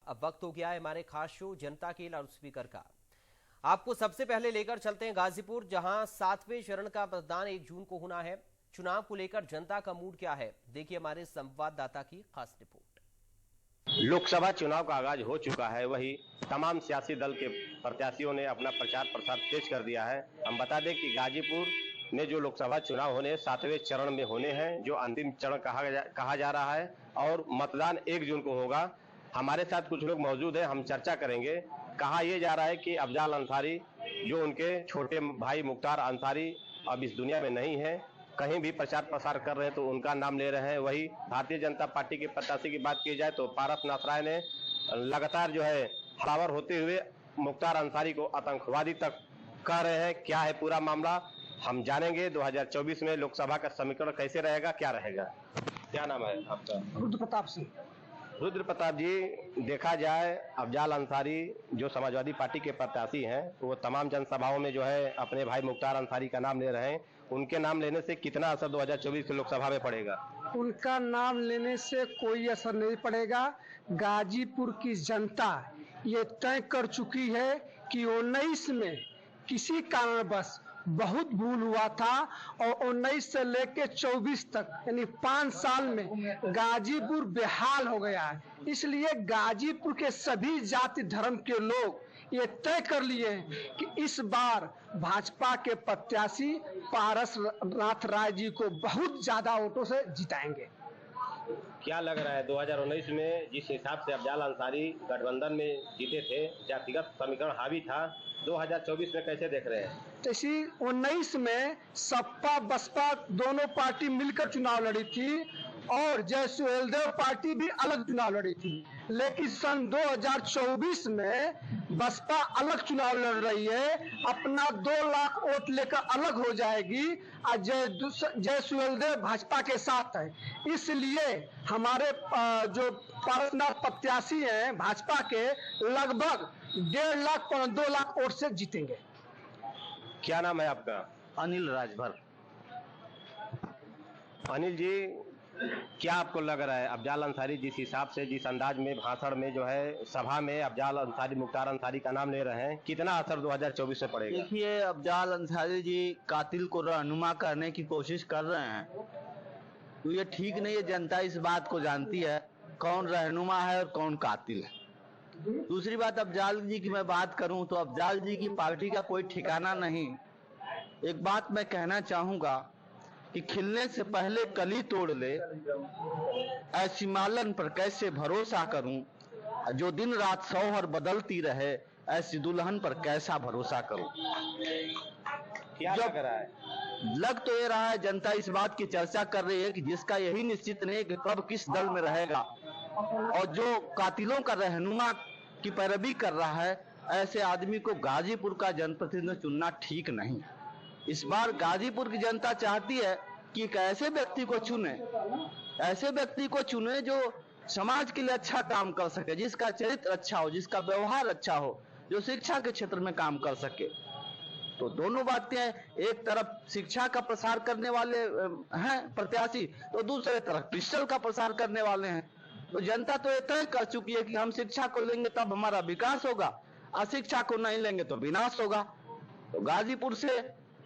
अब वक्त हो गया है हमारे खास शो जनता के लाउड स्पीकर का। आपको सबसे पहले लेकर चलते हैं गाजीपुर, जहां 7वें चरण का मतदान 1 जून को होना है। चुनाव को लेकर जनता का मूड क्या है, देखिए हमारे संवाददाता की खास रिपोर्ट। लोकसभा चुनाव का आगाज हो चुका है, वही तमाम सियासी दल के प्रत्याशियों ने अपना प्रचार प्रसार तेज कर दिया है। हम बता दें कि गाजीपुर में जो लोकसभा चुनाव होने 7वें चरण में होने हैं, जो अंतिम चरण कहा जा रहा है, और मतदान 1 जून को होगा। हमारे साथ कुछ लोग मौजूद हैं, हम चर्चा करेंगे। कहा यह जा रहा है कि अफजाल अंसारी, जो उनके छोटे भाई मुख्तार अंसारी अब इस दुनिया में नहीं है, कहीं भी प्रचार प्रसार कर रहे हैं तो उनका नाम ले रहे हैं। वही भारतीय जनता पार्टी के प्रत्याशी की बात की जाए तो पारस नाथराय ने लगातार जो है फ्लावर होते हुए मुख्तार अंसारी को आतंकवादी तक कह रहे हैं। क्या है पूरा मामला, हम जानेंगे। 2024 में लोकसभा का समीकरण कैसे रहेगा, क्या रहेगा। क्या नाम है आपका? रुद्र प्रताप सिंह। रुद्र प्रताप जी, देखा जाए अफजाल अंसारी जो समाजवादी पार्टी के प्रत्याशी हैं, वो तमाम जनसभाओं में जो है अपने भाई मुख्तार अंसारी का नाम ले रहे हैं। उनके नाम लेने से कितना असर 2024 की लोकसभा में पड़ेगा? उनका नाम लेने से कोई असर नहीं पड़ेगा। गाजीपुर की जनता ये तय कर चुकी है कि 19 में किसी कारणवश बहुत भूल हुआ था और 19 से लेकर 24 तक यानी 5 साल में गाजीपुर बेहाल हो गया है। इसलिए गाजीपुर के सभी जाति धर्म के लोग ये तय कर लिए हैं कि इस बार भाजपा के प्रत्याशी पारस नाथराय जी को बहुत ज्यादा वोटों से जिताएंगे। क्या लग रहा है 2019 में जिस हिसाब से अफजाल अंसारी गठबंधन में जीते थे, जातिगत समीकरण हावी था, 2024 में कैसे देख रहे हैं? जैसे 19 में सपा बसपा दोनों पार्टी मिलकर चुनाव लड़ी थी और जय सुहेलदेव पार्टी भी अलग चुनाव लड़ी थी, लेकिन सन 2024 में बसपा अलग चुनाव लड़ रही है, अपना 2 लाख वोट लेकर अलग हो जाएगी और जय सुहेलदेव भाजपा के साथ है। इसलिए हमारे जो पारसनाथ प्रत्याशी हैं भाजपा के, लगभग 1.5 लाख 2 लाख वोट से जीतेंगे। क्या नाम है आपका? अनिल राजभर। अनिल जी, क्या आपको लग रहा है अफजाल अंसारी जिस हिसाब से, जिस अंदाज में भाषण में जो है सभा में अफजाल अंसारी मुख्तार अंसारी का नाम ले रहे हैं, कितना असर 2024 में पड़ेगा? देखिए, अफजाल अंसारी जी कातिल को रहनुमा करने की कोशिश कर रहे हैं, तो ये ठीक नहीं है। जनता इस बात को जानती है कौन रहनुमा है और कौन कातिल है। दूसरी बात, अफजाल जी की मैं बात करूं तो अफजाल जी की पार्टी का कोई ठिकाना नहीं। एक बात मैं कहना चाहूंगा कि खिलने से पहले कली तोड़ ले, ऐसी मालन पर कैसे भरोसा करूं, जो दिन रात सौहर बदलती रहे, ऐसी दुल्हन पर कैसा भरोसा करूं। क्या लग रहा है? लग तो ये रहा है, जनता इस बात की चर्चा कर रही है कि जिसका यही निश्चित नहीं कि कब किस दल में रहेगा, और जो कातिलों का रहनुमा की पैरवी कर रहा है, ऐसे आदमी को गाजीपुर का जनप्रतिनिधि चुनना ठीक नहीं। इस बार गाजीपुर की जनता चाहती है कि एक ऐसे व्यक्ति को चुने, ऐसे व्यक्ति को चुने जो समाज के लिए अच्छा काम कर सके, जिसका चरित्र अच्छा हो, जिसका व्यवहार अच्छा हो, जो शिक्षा के क्षेत्र में काम कर सके। तो दोनों बातें हैं, एक तरफ शिक्षा का प्रसार करने वाले हैं प्रत्याशी, तो दूसरे तरफ पिस्टल का प्रसार करने वाले हैं। तो जनता तो ये तय कर चुकी है कि हम शिक्षा को लेंगे तब हमारा विकास होगा, अशिक्षा को नहीं लेंगे तो विनाश होगा। तो गाजीपुर से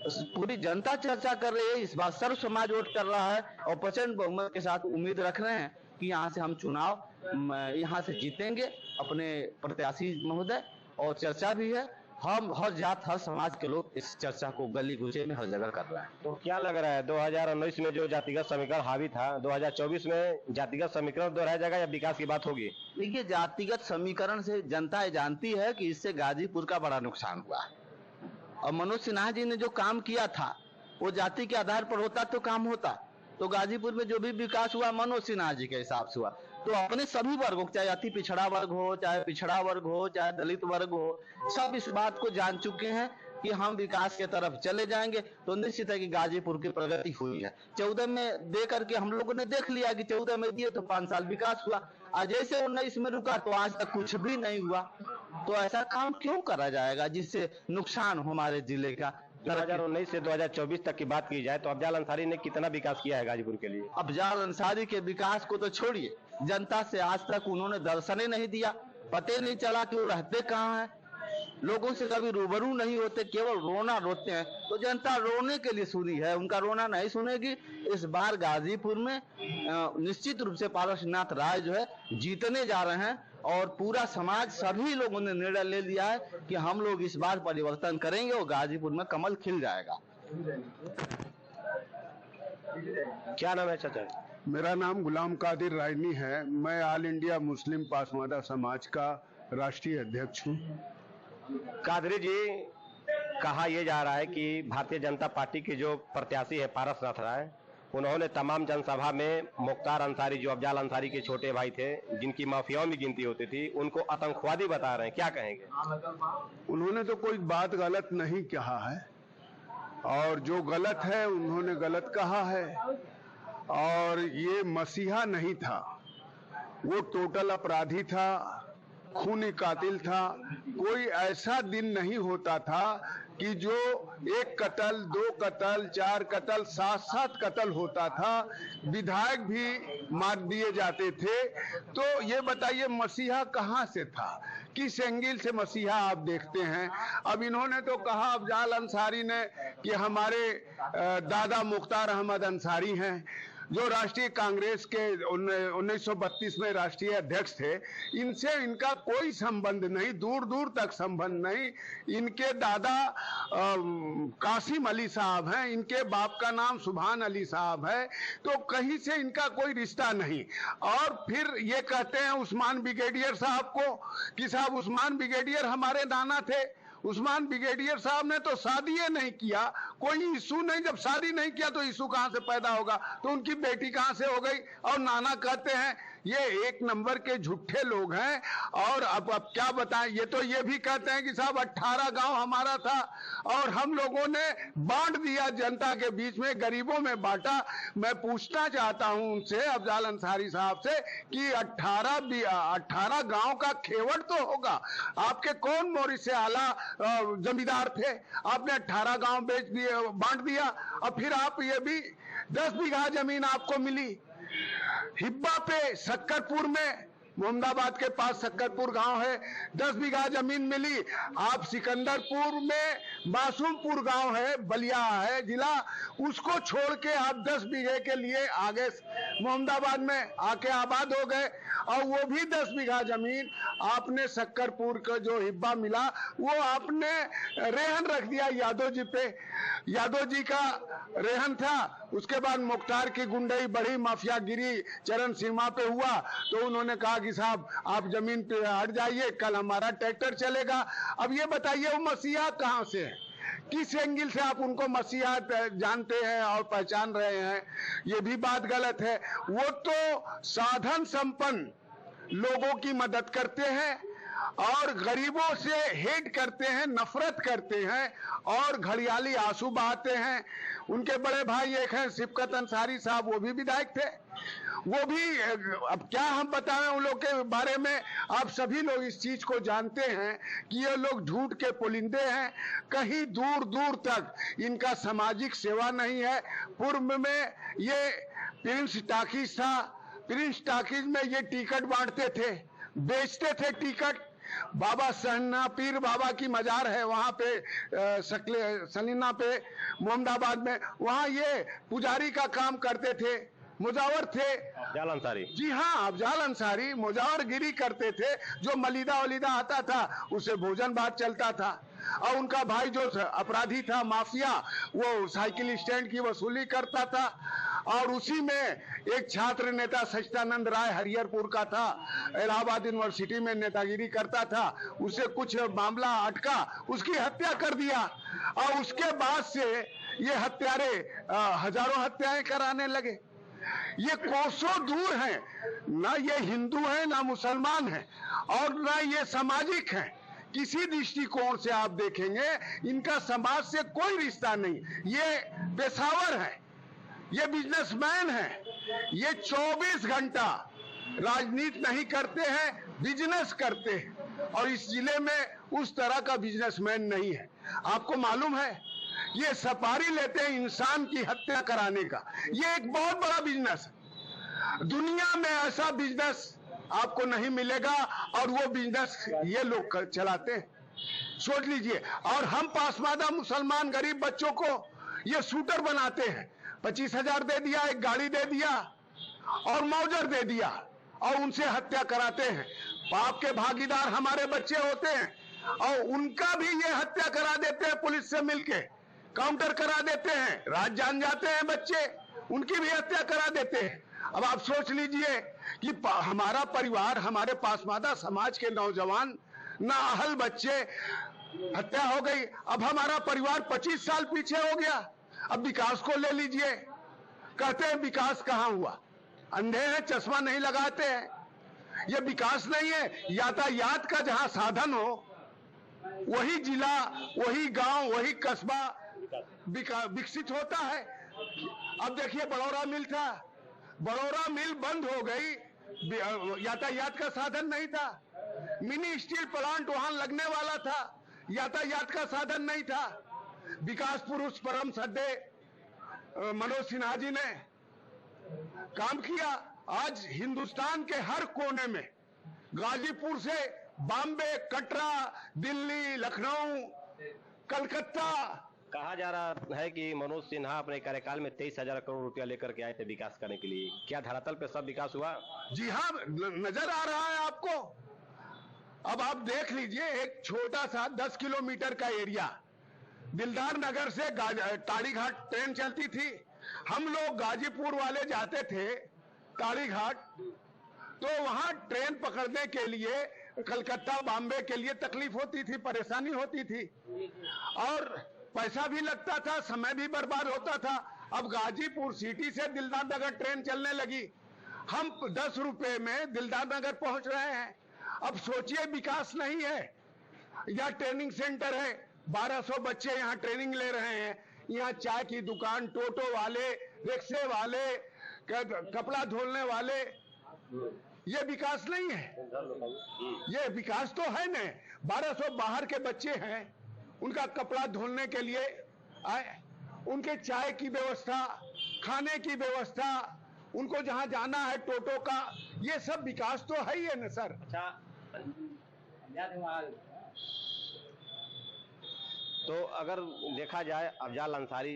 पूरी जनता चर्चा कर रही है, इस बार सर्व समाज वोट कर रहा है और प्रचंड बहुमत के साथ उम्मीद रख रहे हैं कि यहाँ से हम चुनाव यहाँ से जीतेंगे अपने प्रत्याशी महोदय। और चर्चा भी है, हम हर जात हर समाज के लोग इस चर्चा को गली गुचे में हर जगह कर रहे हैं। तो क्या लग रहा है 2019 में जो जातिगत समीकरण हावी था, 2024 में जातिगत समीकरण दोहराया जाएगा या विकास की बात होगी? देखिए, जातिगत समीकरण से जनता जानती है कि इससे गाजीपुर का बड़ा नुकसान हुआ है। और मनोज सिन्हा जी ने जो काम किया था वो जाति के आधार पर होता तो काम होता। तो गाजीपुर में जो भी विकास हुआ मनोज सिन्हा जी के हिसाब से हुआ। तो अपने सभी वर्गों, चाहे अति पिछड़ा वर्ग हो, चाहे पिछड़ा वर्ग हो, चाहे दलित वर्ग हो, सब इस बात को जान चुके हैं कि हम विकास के तरफ चले जाएंगे। तो निश्चित है कि गाजीपुर की प्रगति हुई है। 14 में दे करके हम लोगों ने देख लिया कि 14 में दिए तो 5 साल विकास हुआ, आज जैसे 19 में रुका तो आज तक कुछ भी नहीं हुआ। तो ऐसा काम क्यों करा जाएगा जिससे नुकसान हो हमारे जिले का? 2019 से 2024 तक की बात की जाए तो अफजाल अंसारी ने कितना विकास किया है गाजीपुर के लिए? अफजाल अंसारी के विकास को तो छोड़िए, जनता से आज तक उन्होंने दर्शन ही नहीं दिया। पते नहीं चला कि वो रहते कहाँ हैं, लोगों से कभी रूबरू नहीं होते, केवल रोना रोते हैं। तो जनता रोने के लिए सुनी है, उनका रोना नहीं सुनेगी। इस बार गाजीपुर में निश्चित रूप से पारसनाथ राय जो है जीतने जा रहे हैं और पूरा समाज, सभी लोगों ने निर्णय ले लिया है कि हम लोग इस बार परिवर्तन करेंगे और गाजीपुर में कमल खिल जाएगा। क्या नाम है चाचा? मेरा नाम गुलाम कादिर रायनी है। मैं ऑल इंडिया मुस्लिम पासमादा समाज का राष्ट्रीय अध्यक्ष हूँ। कादरी जी, कहा यह जा रहा है कि भारतीय जनता पार्टी के जो प्रत्याशी है पारसनाथ राय, उन्होंने तमाम जनसभा में मुख्तार अंसारी, जो अफजाल अंसारी के छोटे भाई थे, जिनकी माफियाओं में गिनती होती थी, उनको आतंकवादी बता रहे हैं। क्या कहेंगे? उन्होंने तो कोई बात गलत नहीं कहा है और जो गलत है उन्होंने गलत कहा है। और ये मसीहा नहीं था, वो टोटल अपराधी था, खूनी कातिल था। कोई ऐसा दिन नहीं होता था कि जो एक कत्ल, 2 कत्ल, 4 कत्ल, 7-7 कत्ल होता था, विधायक भी मार दिए जाते थे। तो ये बताइए मसीहा कहां से था, किस एंगल से मसीहा आप देखते हैं? अब इन्होंने तो कहा, अफजाल अंसारी ने, कि हमारे दादा मुख्तार अहमद अंसारी हैं, जो राष्ट्रीय कांग्रेस के 1932 में राष्ट्रीय अध्यक्ष थे। इनसे इनका कोई संबंध नहीं, दूर दूर तक संबंध नहीं। इनके दादा कासिम अली साहब हैं, इनके बाप का नाम सुभान अली साहब है, तो कहीं से इनका कोई रिश्ता नहीं। और फिर ये कहते हैं उस्मान ब्रिगेडियर साहब को कि साहब उस्मान ब्रिगेडियर हमारे नाना थे। उस्मान ब्रिगेडियर साहब ने तो शादी नहीं किया, कोई यीशु नहीं, जब शादी नहीं किया तो यीशु कहां से पैदा होगा? तो उनकी बेटी कहां से हो गई? और नाना कहते हैं। ये 1 नंबर के झूठे लोग हैं। और अब क्या बताएं, ये तो ये भी कहते हैं कि साहब 18 गांव हमारा था और हम लोगों ने बांट दिया जनता के बीच में, गरीबों में बांटा। मैं पूछना चाहता हूं उनसे, अफजाल अंसारी साहब से, कि 18 गांव का खेवट तो होगा। आपके कौन मोरी से आला जमींदार थे? आपने 18 गांव बेच दिए, बांट दिया। और फिर आप ये भी 10 बीघा जमीन आपको मिली हिब्बा पे, सक्करपुर में, मोहम्मदाबाद के पास सक्करपुर गांव है, 10 बीघा जमीन मिली। आप सिकंदरपुर में मासूमपुर गांव है, बलिया है जिला, उसको छोड़ के आप 10 बीघे के लिए आगे मोहम्मदाबाद में आके आबाद हो गए। और वो भी 10 बीघा जमीन आपने सक्करपुर का जो हिब्बा मिला वो आपने रेहन रख दिया यादव जी पे। यादव जी का रेहन था। उसके बाद मुख्तार की गुंडई बढ़ी, माफियागिरी चरम सीमा पे हुआ, तो उन्होंने कहा कि साहब आप जमीन पे हट जाइए, कल हमारा ट्रैक्टर चलेगा। अब ये बताइए वो मसीहा कहां से है? किस एंगल से आप उनको मसीहा जानते हैं और पहचान रहे हैं? ये भी बात गलत है। वो तो साधन संपन्न लोगों की मदद करते हैं और गरीबों से हेट करते हैं, नफरत करते हैं और घड़ियाली आंसू बहाते हैं। उनके बड़े भाई एक हैं सिबकत अंसारी साहब, वो भी विधायक थे। वो भी, अब क्या हम बताएं उन लोग के बारे में? आप सभी लोग इस चीज को जानते हैं कि ये लोग झूठ के पुलिंदे हैं। कहीं दूर दूर तक इनका सामाजिक सेवा नहीं है। पूर्व में ये प्रिंस टाकीज था, प्रिंस टाकीज में ये टिकट बांटते थे, बेचते थे टिकट। बाबा सहना पीर बाबा की मजार है वहां पे सलीना पे मोहम्मदाबाद में, वहां ये पुजारी का काम करते थे, मुजावर थे। अफजाल अंसारी, जी हाँ, अफजाल अंसारी मुजावरगिरी करते थे। जो मलिदा वलीदा आता था उससे भोजन भात चलता था। और उनका भाई जो अपराधी था, माफिया, वो साइकिल स्टैंड की वसूली करता था। और उसी में एक छात्र नेता सच्चिदानंद राय हरिहरपुर का था, इलाहाबाद यूनिवर्सिटी में नेतागिरी करता था। उसे कुछ मामला अटका, उसकी हत्या कर दिया। और उसके बाद से ये हत्यारे हजारों हत्याएं कराने लगे। ये कोसों दूर हैं, ना ये हिंदू हैं ना मुसलमान हैं और ना ये सामाजिक हैं। किसी दृष्टिकोण से आप देखेंगे इनका समाज से कोई रिश्ता नहीं। ये पेशावर है, ये बिजनेसमैन है। ये 24 घंटा राजनीति नहीं करते हैं, बिजनेस करते हैं। और इस जिले में उस तरह का बिजनेसमैन नहीं है। आपको मालूम है, ये सफारी लेते हैं इंसान की हत्या कराने का। ये एक बहुत बड़ा बिजनेस है। दुनिया में ऐसा बिजनेस आपको नहीं मिलेगा, और वो बिजनेस ये लोग चलाते हैं, सोच लीजिए। और हम पासमादा मुसलमान गरीब बच्चों को ये शूटर बनाते हैं, 25,000 दे दिया, एक गाड़ी दे दिया और मौजर दे दिया, और उनसे हत्या कराते हैं। पाप के भागीदार हमारे बच्चे होते हैं, और उनका भी ये हत्या करा देते हैं, पुलिस से मिलके काउंटर करा देते हैं, रात जान जाते हैं बच्चे, उनकी भी हत्या करा देते हैं। अब आप सोच लीजिए कि हमारा परिवार, हमारे पासमादा समाज के नौजवान नाअहल बच्चे, हत्या हो गई। अब हमारा परिवार 25 साल पीछे हो गया। अब विकास को ले लीजिए, कहते हैं विकास कहां हुआ, अंधे हैं, चश्मा नहीं लगाते हैं। ये विकास नहीं है। यातायात का जहां साधन हो वही जिला, वही गांव, वही कस्बा विकसित होता है। अब देखिए बड़ौरा मिल था, बड़ौरा मिल बंद हो गई, यातायात का साधन नहीं था। मिनी स्टील प्लांट वहां लगने वाला था, यातायात का साधन नहीं था। विकास पुरुष परम सड्डे मनोज सिन्हा जी ने काम किया। आज हिंदुस्तान के हर कोने में, गाजीपुर से बॉम्बे, कटरा, दिल्ली, लखनऊ, कलकत्ता। कहा जा रहा है कि मनोज सिन्हा अपने कार्यकाल में 23,000 करोड़ रुपया लेकर के आए थे विकास करने के लिए। क्या धरातल पे सब विकास हुआ? जी हाँ, नजर आ रहा है आपको। अब आप देख लीजिए, एक छोटा सा 10 किलोमीटर का एरिया, दिलदार नगर से ताड़ी घाट ट्रेन चलती थी। हम लोग गाजीपुर वाले जाते थे ताड़ी घाट, तो वहां ट्रेन पकड़ने के लिए कलकत्ता, बॉम्बे के लिए तकलीफ होती थी, परेशानी होती थी, और पैसा भी लगता था, समय भी बर्बाद होता था। अब गाजीपुर सिटी से दिलदार नगर ट्रेन चलने लगी, हम 10 रुपए में दिलदार नगर पहुंच रहे हैं। अब सोचिए, विकास नहीं है। यहाँ ट्रेनिंग सेंटर है, 1200 बच्चे यहाँ ट्रेनिंग ले रहे हैं। यहाँ चाय की दुकान, टोटो वाले, रिक्शे वाले, कपड़ा धोने वाले, ये विकास नहीं है। ये विकास तो है न। 1200 बाहर के बच्चे हैं, उनका कपड़ा धोने के लिए आए, उनके चाय की व्यवस्था, खाने की व्यवस्था, उनको जहां जाना है टोटो का, ये सब विकास तो है ही है न सर। अच्छा, तो अगर देखा जाए, अफजाल अंसारी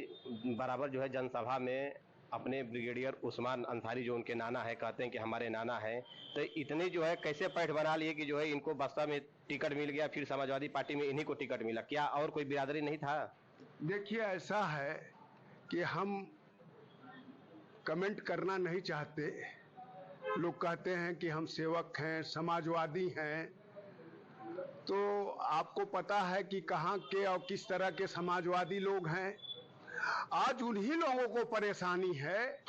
बराबर जो है जनसभा में अपने ब्रिगेडियर उस्मान अंसारी, जो उनके नाना है, कहते हैं कि हमारे नाना हैं, तो इतने जो है कैसे पैठ बना लिए कि जो है इनको बसपा में टिकट मिल गया, फिर समाजवादी पार्टी में इन्हीं को टिकट मिला। क्या और कोई बिरादरी नहीं था? देखिए, ऐसा है कि हम कमेंट करना नहीं चाहते। लोग कहते हैं कि हम सेवक हैं, समाजवादी हैं, तो आपको पता है कि कहां के और किस तरह के समाजवादी लोग हैं। आज उन्हीं लोगों को परेशानी है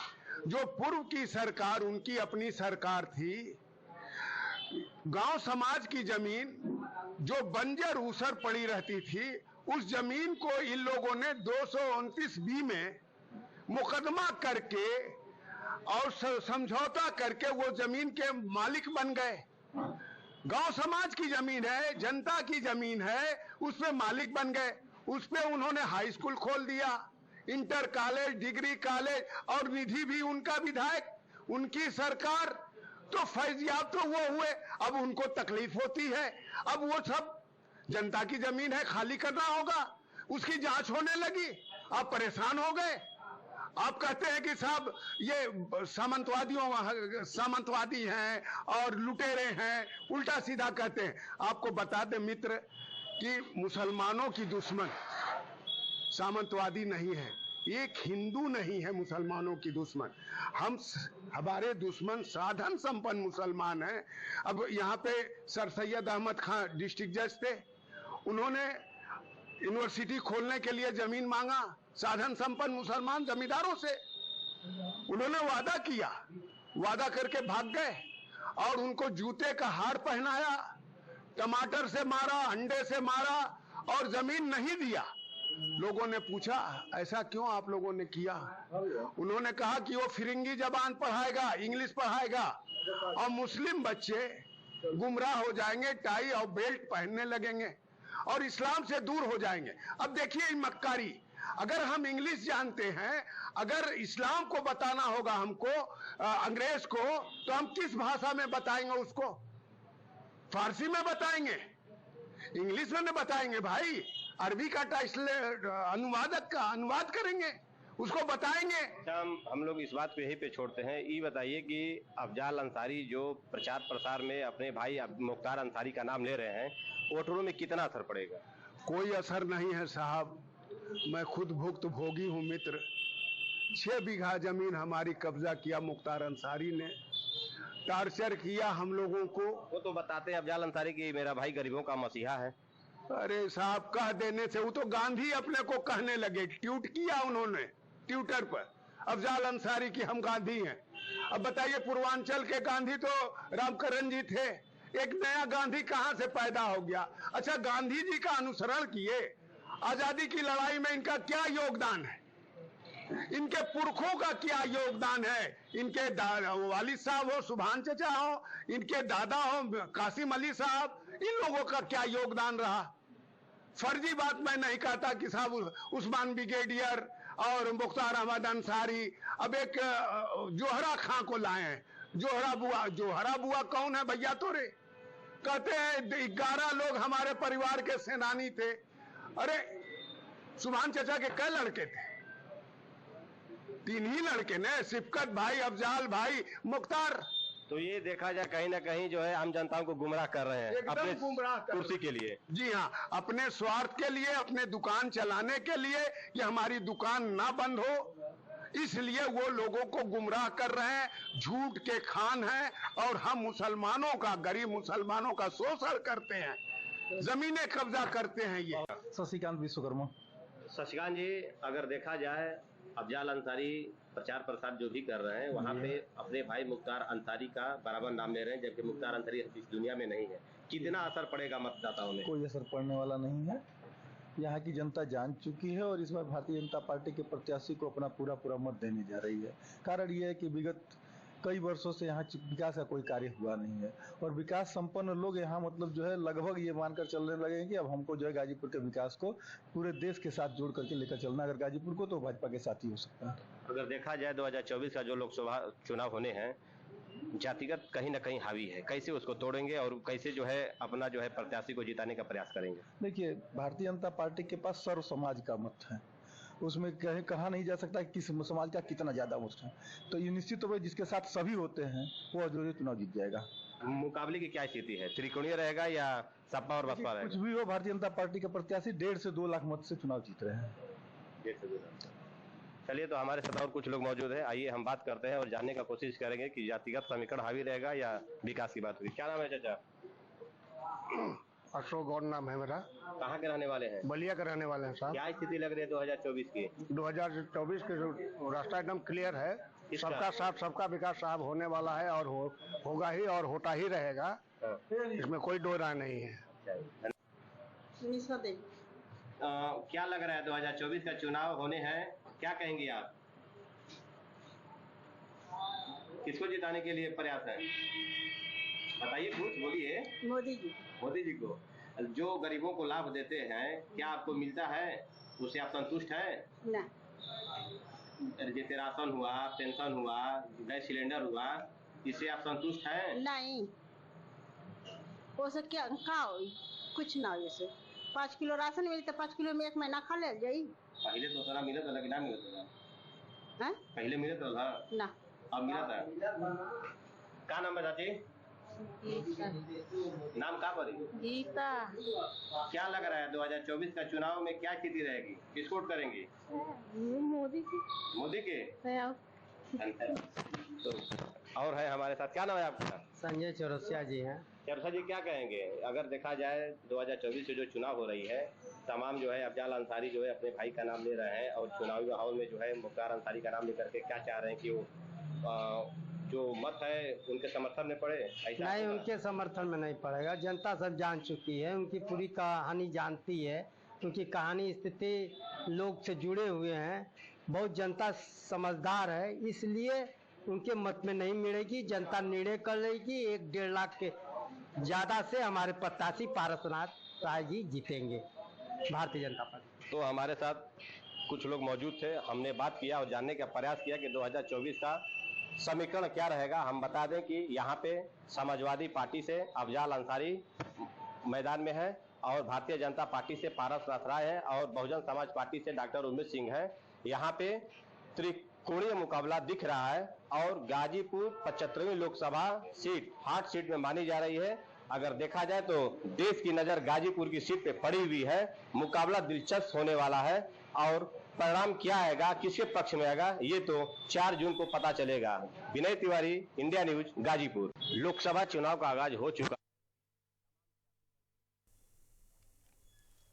जो पूर्व की सरकार, उनकी अपनी सरकार थी, गांव समाज की जमीन जो बंजर ऊसर पड़ी रहती थी, उस जमीन को इन लोगों ने 229 बी में मुकदमा करके और समझौता करके वो जमीन के मालिक बन गए। गांव समाज की जमीन है, जनता की जमीन है, उसपे मालिक बन गए। उसपे उन्होंने हाई स्कूल खोल दिया, इंटर कॉलेज, डिग्री कॉलेज, और निधि भी उनका विधायक, उनकी सरकार, तो फैजियाब तो वो हुए। अब उनको तकलीफ होती है, अब वो सब जनता की जमीन है, खाली करना होगा, उसकी जांच होने लगी, आप परेशान हो गए। आप कहते हैं कि साहब ये सामंतवादी हैं और लुटेरे हैं, उल्टा सीधा कहते हैं। आपको बता दें मित्र कि मुसलमानों की दुश्मन सामंतवादी नहीं है, एक हिंदू नहीं है मुसलमानों की दुश्मन। हमारे दुश्मन साधन संपन्न मुसलमान हैं। अब यहाँ पे सर सैयद अहमद खान डिस्ट्रिक्ट जज थे, उन्होंने यूनिवर्सिटी खोलने के लिए जमीन मांगा, साधन संपन्न मुसलमान जमींदारों से। उन्होंने वादा किया, वादा करके भाग गए और उनको जूते का हार पहनाया, टमाटर से मारा, अंडे से मारा और जमीन नहीं दिया। लोगों ने पूछा ऐसा क्यों आप लोगों ने किया? उन्होंने कहा कि वो फिरंगी जबान पढ़ाएगा, इंग्लिश पढ़ाएगा और मुस्लिम बच्चे गुमराह हो जाएंगे, टाई और बेल्ट पहनने लगेंगे और इस्लाम से दूर हो जाएंगे। अब देखिए मक्कारी, अगर हम इंग्लिश जानते हैं, अगर इस्लाम को बताना होगा हमको, अंग्रेज को, तो हम किस भाषा में बताएंगे उसको? फारसी में बताएंगे, इंग्लिश में नहीं बताएंगे भाई। अरबी का अनुवादक का अनुवाद करेंगे, उसको बताएंगे। हम लोग इस बात को यहीं पे छोड़ते हैं। ये बताइए कि अफजाल अंसारी जो प्रचार प्रसार में अपने भाई मुख्तार अंसारी का नाम ले रहे हैं, वोटरों में कितना असर पड़ेगा? कोई असर नहीं है साहब। मैं खुद भुक्त भोगी हूँ मित्र। 6 बीघा जमीन हमारी कब्जा किया मुख्तार अंसारी ने, टार्चर किया हम लोगों को। वो तो बताते हैं अफजाल अंसारी की मेरा भाई गरीबों का मसीहा है। अरे साहब, कह देने से वो तो गांधी अपने को कहने लगे, ट्वीट किया उन्होंने ट्विटर पर अफजाल अंसारी की हम गांधी हैं। अब बताइए, पूर्वांचल के गांधी तो रामकरण जी थे, एक नया गांधी कहां से पैदा हो गया? अच्छा, गांधी जी का अनुसरण किए, आजादी की लड़ाई में इनका क्या योगदान है? इनके पुरखों का क्या योगदान है? इनके वालिद साहब हो, सुभान चचा हो, इनके दादा हो कासिम अली साहब, इन लोगों का क्या योगदान रहा? फर्जी बात मैं नहीं कहता कि साहब उस्मान ब्रिगेडियर और मुख्तार अहमद अंसारी अब एक जोहरा खां को लाए हैं। जोहरा बुआ कौन है भैया? तोरे कहते हैं 11 लोग हमारे परिवार के सेनानी थे। अरे सुभान चचा के कई लड़के थे? 3 ही लड़के ने, सिफकत भाई, अफजाल भाई, मुख्तार। तो ये देखा जाए कहीं ना कहीं जो है आम जनताओं को गुमराह कर रहे हैं अपने कुर्सी के लिए। जी हाँ, अपने स्वार्थ के लिए, अपने दुकान चलाने के लिए कि हमारी दुकान ना बंद हो, इसलिए वो लोगों को गुमराह कर रहे हैं, झूठ के खान हैं। और हम मुसलमानों का, गरीब मुसलमानों का शोषण करते हैं, जमीनें कब्जा करते हैं। ये शशिकांत विश्वकर्मा। शशिकांत जी, अगर देखा जाए अफजाल अंसारी प्रचार प्रसार जो भी कर रहे हैं, वहाँ पे अपने भाई मुख्तार अंसारी का बराबर नाम ले रहे हैं, जबकि मुख्तार अंसारी इस दुनिया में नहीं है। कितना असर पड़ेगा मतदाताओं में? कोई असर पड़ने वाला नहीं है। यहाँ की जनता जान चुकी है और इस बार भारतीय जनता पार्टी के प्रत्याशी को अपना पूरा मत देने जा रही है। कारण यह है कि विगत कई वर्षों से यहाँ विकास का कोई कार्य हुआ नहीं है और विकास संपन्न लोग यहाँ मतलब जो है लगभग ये मानकर चलने लगे हैं कि अब हमको जो है गाजीपुर के विकास को पूरे देश के साथ जोड़ करके लेकर चलना। अगर गाजीपुर को तो भाजपा के साथ ही हो सकता है। अगर देखा जाए 2024 का जो लोकसभा चुनाव होने हैं, जातिगत कहीं ना कहीं हावी है, कैसे उसको तोड़ेंगे और कैसे जो है अपना जो है प्रत्याशी को जिताने का प्रयास करेंगे? देखिए, भारतीय जनता पार्टी के पास सर्व समाज का मत है, उसमें कहा नहीं जा सकता कि किस समाज का कितना ज्यादा मत है। तो ये निश्चित तौर पर जिसके साथ सभी होते हैं वो जो चुनाव जीत जाएगा। मुकाबले की क्या स्थिति है? त्रिकोणीय रहेगा या सपा और बसपा रहेगा? कुछ भी हो, भारतीय जनता पार्टी के प्रत्याशी 1.5 से 2 लाख मत से चुनाव जीत रहे हैं। 1.5 से 2 लाख। चलिए, तो हमारे साथ और कुछ लोग मौजूद हैं, आइए हम बात करते हैं और जानने का कोशिश करेंगे कि जातिगत समीकरण हावी रहेगा या विकास की बात हुई। क्या नाम है चाचा? अशोक गौड़ नाम है मेरा। कहाँ के रहने वाले हैं? बलिया के रहने वाले हैं साहब। क्या स्थिति लग रही है 2024 की? 2024 के रास्ता एकदम क्लियर है। सबका साथ सबका विकास साहब होने वाला है और होगा ही और होता ही रहेगा। इसमें कोई दो राय नहीं है। क्या लग रहा है 2024 का चुनाव होने हैं, क्या कहेंगे आप? किसको जिताने के लिए प्रयास है? बताइए, कुछ बोलिए। मोदी जी को। जो गरीबों को लाभ देते हैं, क्या आपको मिलता है? उससे आप संतुष्ट हैं? जैसे राशन हुआ, पेंशन हुआ, गैस सिलेंडर हुआ, इससे आप संतुष्ट हैं? नहीं, वो सब क्या कुछ ना। जैसे 5 किलो राशन मिली तो 5 किलो में 1 महीना खा ले जाई। पहले तो थोड़ा मिला था, लेकिन ना मिला था। पहले मिला था ना, अब मिला था। क्या नाम है चाची? नाम क्या पड़ी? गीता। क्या लग रहा है 2024 का चुनाव में क्या स्थिति रहेगी? किसको वोट करेंगे? मोदी के। तो और है हमारे साथ, क्या नाम है आपका? संजय चौरसिया जी हैं। चौरसिया जी, क्या कहेंगे अगर देखा जाए 2024 से जो चुनाव हो रही है, तमाम जो है अफजाल अंसारी जो है अपने भाई का नाम ले रहे हैं और चुनावी माहौल में जो है मुख्तार अंसारी का नाम लेकर के क्या चाह रहे हैं कि वो जो मत है उनके समर्थन में पड़े? नहीं, उनके समर्थन में नहीं पड़ेगा। जनता सब जान चुकी है, उनकी पूरी कहानी जानती है, क्योंकि कहानी स्थिति लोग से जुड़े हुए हैं। बहुत जनता समझदार है, इसलिए उनके मत में नहीं मिलेगी। जनता निर्णय कर लेगी। 1-1.5 लाख के ज्यादा से हमारे प्रत्याशी पारसनाथ राय जी जीतेंगे, भारतीय जनता पार्टी। तो हमारे साथ कुछ लोग मौजूद थे। हमने बात किया और जानने का प्रयास किया कि 2024 का समीकरण क्या रहेगा। हम बता दें कि यहाँ पे समाजवादी पार्टी से अफजाल अंसारी मैदान में है और भारतीय जनता पार्टी से पारस राय है और बहुजन समाज पार्टी से डॉक्टर उमेश सिंह है। यहाँ पे त्रिकोणीय मुकाबला दिख रहा है और गाजीपुर 75वीं लोकसभा सीट हॉट सीट में मानी जा रही है। अगर देखा जाए तो देश की नजर गाजीपुर की सीट पे पड़ी हुई है। मुकाबला दिलचस्प होने वाला है और परिणाम क्या आएगा, किसके पक्ष में आएगा, ये तो 4 जून को पता चलेगा। Vinay Tiwari, India news, Ghazipur. लोकसभा चुनाव का आगाज हो चुका